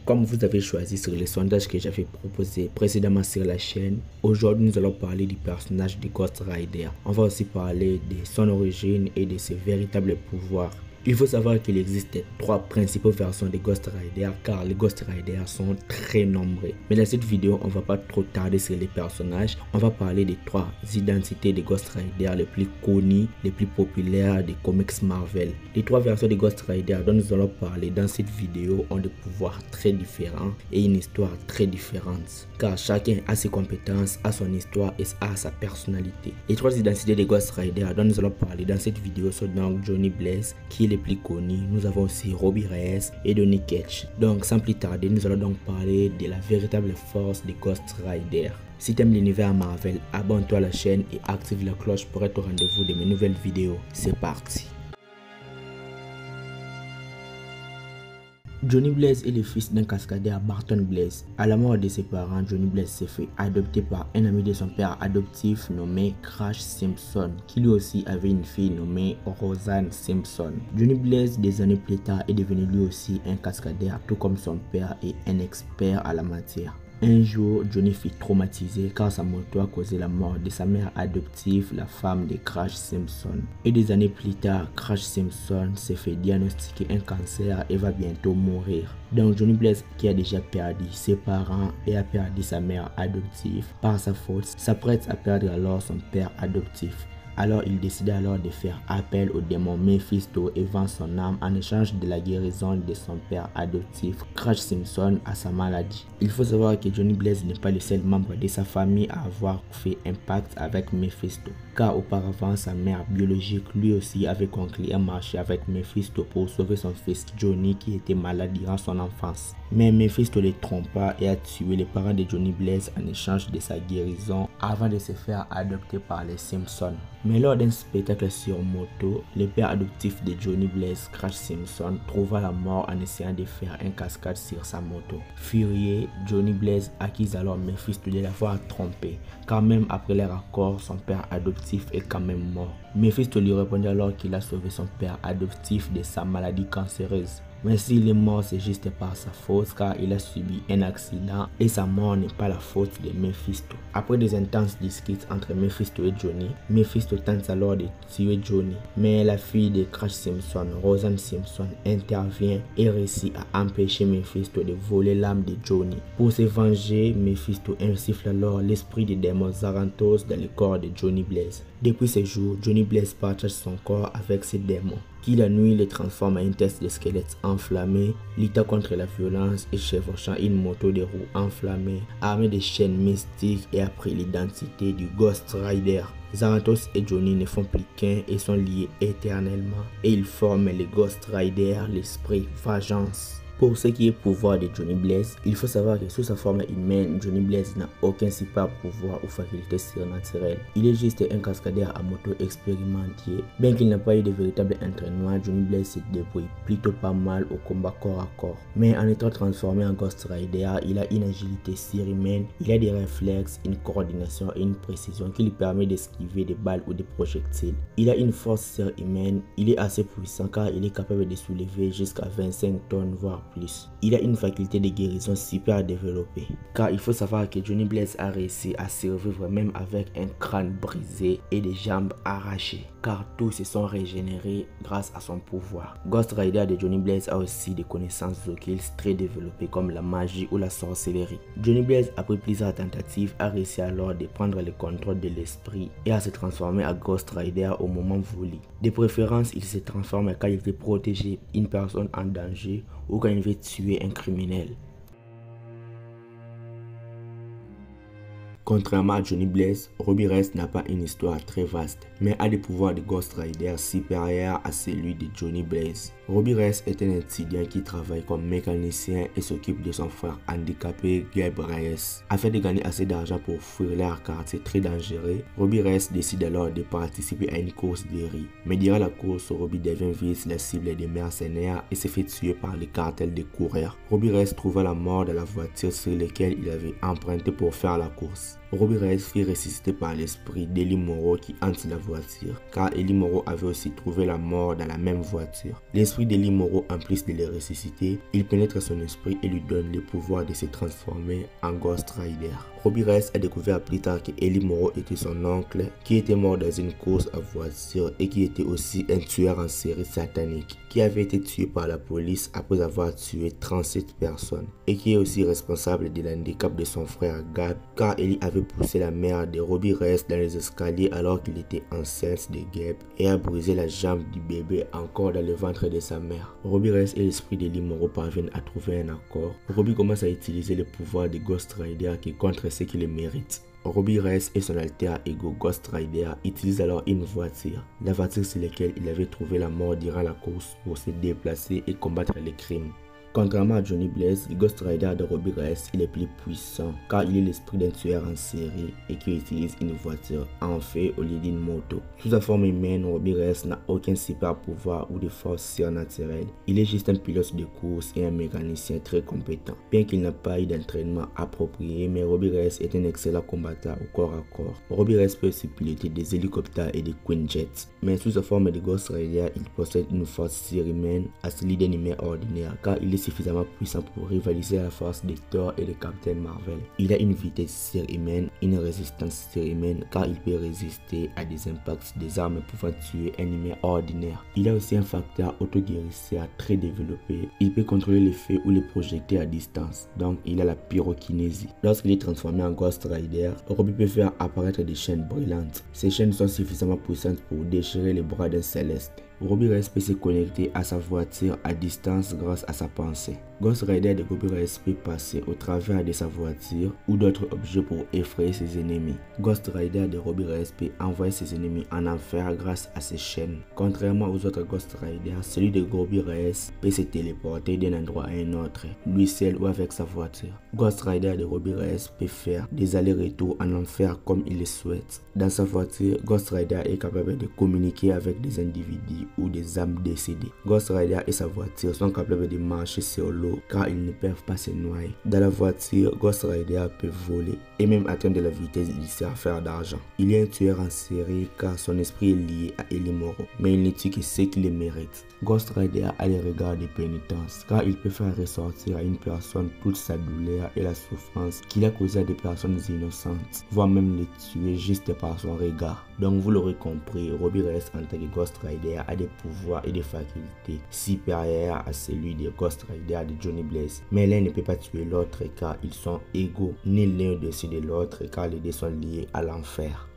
Comme vous avez choisi sur les sondages que j'avais proposé précédemment sur la chaîne, aujourd'hui nous allons parler du personnage de Ghost Rider. On va aussi parler de son origine et de ses véritables pouvoirs. Il faut savoir qu'il existe 3 principales versions de Ghost Rider car les Ghost Rider sont très nombreux. Mais dans cette vidéo, on va pas trop tarder sur les personnages. On va parler des 3 identités de Ghost Rider les plus connues, les plus populaires des comics Marvel. Les 3 versions de Ghost Rider dont nous allons parler dans cette vidéo ont des pouvoirs très différents et une histoire très différente. Car chacun a ses compétences, a son histoire et a sa personnalité. Les 3 identités de Ghost Rider dont nous allons parler dans cette vidéo sont donc Johnny Blaze, qui est les plus connus. Nous avons aussi Robbie Reyes et Donny Cates. Donc sans plus tarder, nous allons donc parler de la véritable force de Ghost Rider. Si tu aimes l'univers Marvel, abonne-toi à la chaîne et active la cloche pour être au rendez-vous de mes nouvelles vidéos. C'est parti. Johnny Blaze est le fils d'un cascadeur, Barton Blaze. À la mort de ses parents, Johnny Blaze s'est fait adopter par un ami de son père adoptif nommé Crash Simpson, qui lui aussi avait une fille nommée Roseanne Simpson. Johnny Blaze, des années plus tard, est devenu lui aussi un cascadeur, tout comme son père et un expert à la matière. Un jour, Johnny fut traumatisé car sa moto a causé la mort de sa mère adoptive, la femme de Crash Simpson. Et des années plus tard, Crash Simpson s'est fait diagnostiquer un cancer et va bientôt mourir. Donc Johnny Blaze, qui a déjà perdu ses parents et a perdu sa mère adoptive par sa faute, s'apprête à perdre alors son père adoptif. Alors il décida alors de faire appel au démon Mephisto et vend son âme en échange de la guérison de son père adoptif Crash Simpson à sa maladie. Il faut savoir que Johnny Blaze n'est pas le seul membre de sa famille à avoir fait un pacte avec Mephisto, car auparavant sa mère biologique lui aussi avait conclu un marché avec Mephisto pour sauver son fils Johnny qui était malade durant son enfance. Mais Mephisto le trompa et a tué les parents de Johnny Blaze en échange de sa guérison avant de se faire adopter par les Simpsons. Mais lors d'un spectacle sur moto, le père adoptif de Johnny Blaze, Crash Simpson, trouva la mort en essayant de faire un cascade sur sa moto. Furieux, Johnny Blaze accuse alors Mephisto de l'avoir trompé, car même après leur accord, son père adoptif est quand même mort. Mephisto lui répondit alors qu'il a sauvé son père adoptif de sa maladie cancéreuse. Mais s'il est mort, c'est juste par sa faute car il a subi un accident et sa mort n'est pas la faute de Mephisto. Après des intenses disputes entre Mephisto et Johnny, Mephisto tente alors de tuer Johnny. Mais la fille de Crash Simpson, Roseanne Simpson, intervient et réussit à empêcher Mephisto de voler l'âme de Johnny. Pour se venger, Mephisto insuffle alors l'esprit du démon Zaranthos dans le corps de Johnny Blaze. Depuis ce jour, Johnny Blaze partage son corps avec ces démons, qui la nuit le transforme en une tête de squelette enflammé, luttant contre la violence et chevauchant une moto de roues enflammée, armée de chaînes mystiques et a pris l'identité du Ghost Rider. Zaranthos et Johnny ne font plus qu'un et sont liés éternellement, et ils forment le Ghost Rider, l'esprit vengeance. Pour ce qui est pouvoir de Johnny Blaze, il faut savoir que sous sa forme humaine, Johnny Blaze n'a aucun super pouvoir ou faculté surnaturelle. Il est juste un cascadeur à moto expérimenté. Bien qu'il n'a pas eu de véritable entraînement, Johnny Blaze se débrouille plutôt pas mal au combat corps à corps. Mais en étant transformé en Ghost Rider, il a une agilité surhumaine, il a des réflexes, une coordination et une précision qui lui permet d'esquiver des balles ou des projectiles. Il a une force surhumaine, il est assez puissant car il est capable de soulever jusqu'à 25 tonnes voire plus. Il a une faculté de guérison super développée, car il faut savoir que Johnny Blaze a réussi à survivre même avec un crâne brisé et des jambes arrachées, car tous se sont régénérés grâce à son pouvoir. Ghost Rider de Johnny Blaze a aussi des connaissances occultes très développées comme la magie ou la sorcellerie. Johnny Blaze, après plusieurs tentatives, a réussi alors de prendre le contrôle de l'esprit et à se transformer en Ghost Rider au moment voulu. De préférence, il se transforme quand il veut protéger une personne en danger ou quand il veut tuer un criminel. Contrairement à Johnny Blaze, Robbie Reyes n'a pas une histoire très vaste, mais a des pouvoirs de Ghost Rider supérieurs à celui de Johnny Blaze. Robbie Reyes est un étudiant qui travaille comme mécanicien et s'occupe de son frère handicapé Gabe Reyes. Afin de gagner assez d'argent pour fuir leur quartier très dangereux, Robbie Reyes décide alors de participer à une course de rue. Mais durant la course, Robbie devient vite la cible des mercenaires et se fait tuer par les cartels de coureurs. Robbie Reyes trouva la mort dans la voiture sur laquelle il avait emprunté pour faire la course. Robbie Reyes fut ressuscité par l'esprit d'Eli Moreau qui hante la voiture, car Eli Moreau avait aussi trouvé la mort dans la même voiture. L'esprit d'Eli Moreau, en plus de le ressusciter, il pénètre son esprit et lui donne le pouvoir de se transformer en Ghost Rider. Robbie Reyes a découvert plus tard que Eli Moreau était son oncle, qui était mort dans une course à voiture et qui était aussi un tueur en série satanique, qui avait été tué par la police après avoir tué 37 personnes, et qui est aussi responsable de l'handicap de son frère Gab, car Eli avait poussé la mère de Robbie Reyes dans les escaliers alors qu'il était enceinte de Gab et a brisé la jambe du bébé encore dans le ventre de sa mère. Robbie Reyes et l'esprit d'Eli Moreau parviennent à trouver un accord. Robbie commence à utiliser le pouvoir de Ghost Rider qui contre ceux qui le méritent. Robbie Reyes et son alter ego Ghost Rider utilisent alors une voiture, la voiture sur laquelle il avait trouvé la mort durant la course pour se déplacer et combattre les crimes. Contrairement à Johnny Blaze, le Ghost Rider de Robbie Reyes est le plus puissant car il est l'esprit d'un tueur en série et qui utilise une voiture en fait au lieu d'une moto. Sous sa forme humaine, Robbie Reyes n'a aucun super pouvoir ou de force surnaturelle. Il est juste un pilote de course et un mécanicien très compétent. Bien qu'il n'a pas eu d'entraînement approprié, mais Robbie Reyes est un excellent combattant au corps à corps. Robbie Reyes peut aussi piloter des hélicoptères et des Quinjets. Mais sous sa forme de Ghost Rider, il possède une force surhumaine à celui d'un humain ordinaire car il est suffisamment puissant pour rivaliser la force de Thor et de Captain Marvel. Il a une vitesse surhumaine, une résistance surhumaine car il peut résister à des impacts des armes pouvant tuer un humain ordinaire. Il a aussi un facteur auto-guérisseur très développé. Il peut contrôler les feux ou les projecter à distance, donc il a la pyrokinésie. Lorsqu'il est transformé en Ghost Rider, Robbie peut faire apparaître des chaînes brillantes. Ces chaînes sont suffisamment puissantes pour déchirer les bras d'un céleste. Robbie Reyes peut se connecter à sa voiture à distance grâce à sa pensée. Ghost Rider de Robbie Reyes peut passer au travers de sa voiture ou d'autres objets pour effrayer ses ennemis. Ghost Rider de Robbie Reyes peut envoyer ses ennemis en enfer grâce à ses chaînes. Contrairement aux autres Ghost Riders, celui de Robbie Reyes peut se téléporter d'un endroit à un autre, lui seul ou avec sa voiture. Ghost Rider de Robbie Reyes peut faire des allers-retours en enfer comme il le souhaite. Dans sa voiture, Ghost Rider est capable de communiquer avec des individus ou des âmes décédées. Ghost Rider et sa voiture sont capables de marcher sur l'eau car ils ne peuvent pas se noyer. Dans la voiture, Ghost Rider peut voler et même atteindre la vitesse d'ici à faire d'argent. Il est un tueur en série car son esprit est lié à Eli Moreau, mais il ne tue que ceux qui le méritent. Ghost Rider a les regards de pénitence car il peut faire ressortir à une personne toute sa douleur et la souffrance qu'il a causée à des personnes innocentes, voire même les tuer juste par son regard. Donc vous l'aurez compris, Robbie Reyes en tant que Ghost Rider a des pouvoirs et des facultés supérieurs à celui des Ghost Rider de Johnny Blaze. Mais l'un ne peut pas tuer l'autre car ils sont égaux, ni l'un au-dessus de l'autre car les deux sont liés à l'enfer.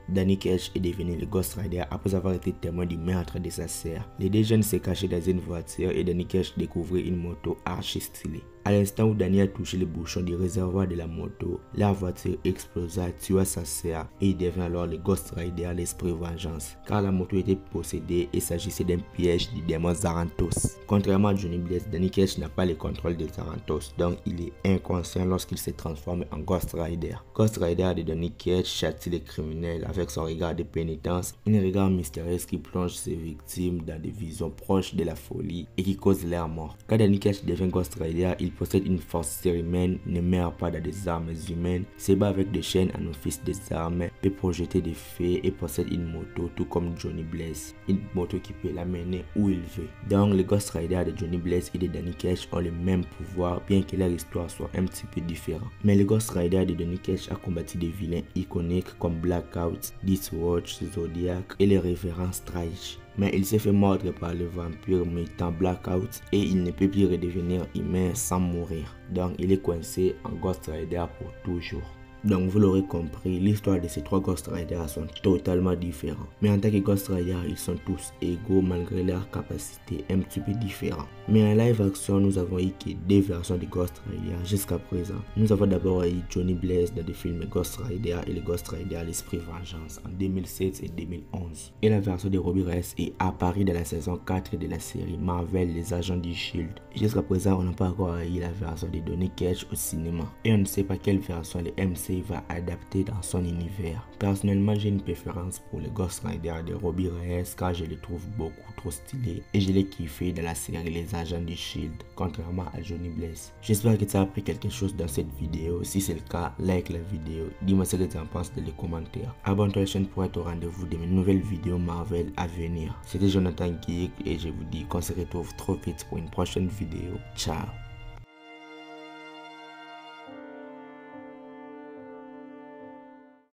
Danny Ketch est devenu le Ghost Rider après avoir été témoin du meurtre de sa sœur. Les deux jeunes se cachaient dans une voiture et Danny Ketch découvrit une moto archi stylée. À l'instant où Danny a touché le bouchon du réservoir de la moto, la voiture explosa, tua sa sœur et il devint alors le Ghost Rider l'esprit vengeance, car la moto était possédée et s'agissait d'un piège du démon Zaranthos. Contrairement à Johnny Blaze, Danny Ketch n'a pas le contrôle de Zaranthos, donc il est inconscient lorsqu'il se transforme en Ghost Rider. Ghost Rider de Danny Ketch châtie les criminels avec son regard de pénitence, un regard mystérieux qui plonge ses victimes dans des visions proches de la folie et qui cause leur mort. Quand Danny Ketch devient Ghost Rider, il possède une force surhumaine, ne meurt pas dans des armes humaines, se bat avec des chaînes en office des armes, peut projeter des feux et possède une moto tout comme Johnny Blaze. Une moto qui peut l'amener où il veut. Donc les Ghost Rider de Johnny Blaze et de Danny Ketch ont le même pouvoir bien que leur histoire soit un petit peu différente. Mais le Ghost Rider de Danny Ketch a combattu des vilains iconiques comme Blackout, Deathwatch, Zodiac et le révérend Stryge. Mais il s'est fait mordre par le vampire mutant Blackout et il ne peut plus redevenir humain sans mourir. Donc il est coincé en Ghost Rider pour toujours. Donc vous l'aurez compris, l'histoire de ces trois Ghost Riders sont totalement différents. Mais en tant que Ghost Riders, ils sont tous égaux malgré leurs capacités un petit peu différentes. Mais en live action, nous avons eu que deux versions de Ghost Rider jusqu'à présent. Nous avons d'abord eu Johnny Blaze dans le film Ghost Rider et le Ghost Rider l'Esprit Vengeance en 2007 et 2011. Et la version de Robbie Reyes est apparue dans la saison 4 de la série Marvel Les Agents du Shield. Jusqu'à présent, on n'a pas encore eu la version de Danny Ketch au cinéma. Et on ne sait pas quelle version le MC DC va adapter dans son univers. Personnellement, j'ai une préférence pour les Ghost Rider de Robbie Reyes car je les trouve beaucoup trop stylés et je l'ai kiffé dans la série Les Agents du Shield, contrairement à Johnny Blaze. J'espère que tu as appris quelque chose dans cette vidéo. Si c'est le cas, like la vidéo, dis-moi ce que tu en penses dans les commentaires. Abonne-toi à la chaîne pour être au rendez-vous de mes nouvelles vidéos Marvel à venir. C'était Jonathan Geek et je vous dis qu'on se retrouve trop vite pour une prochaine vidéo. Ciao.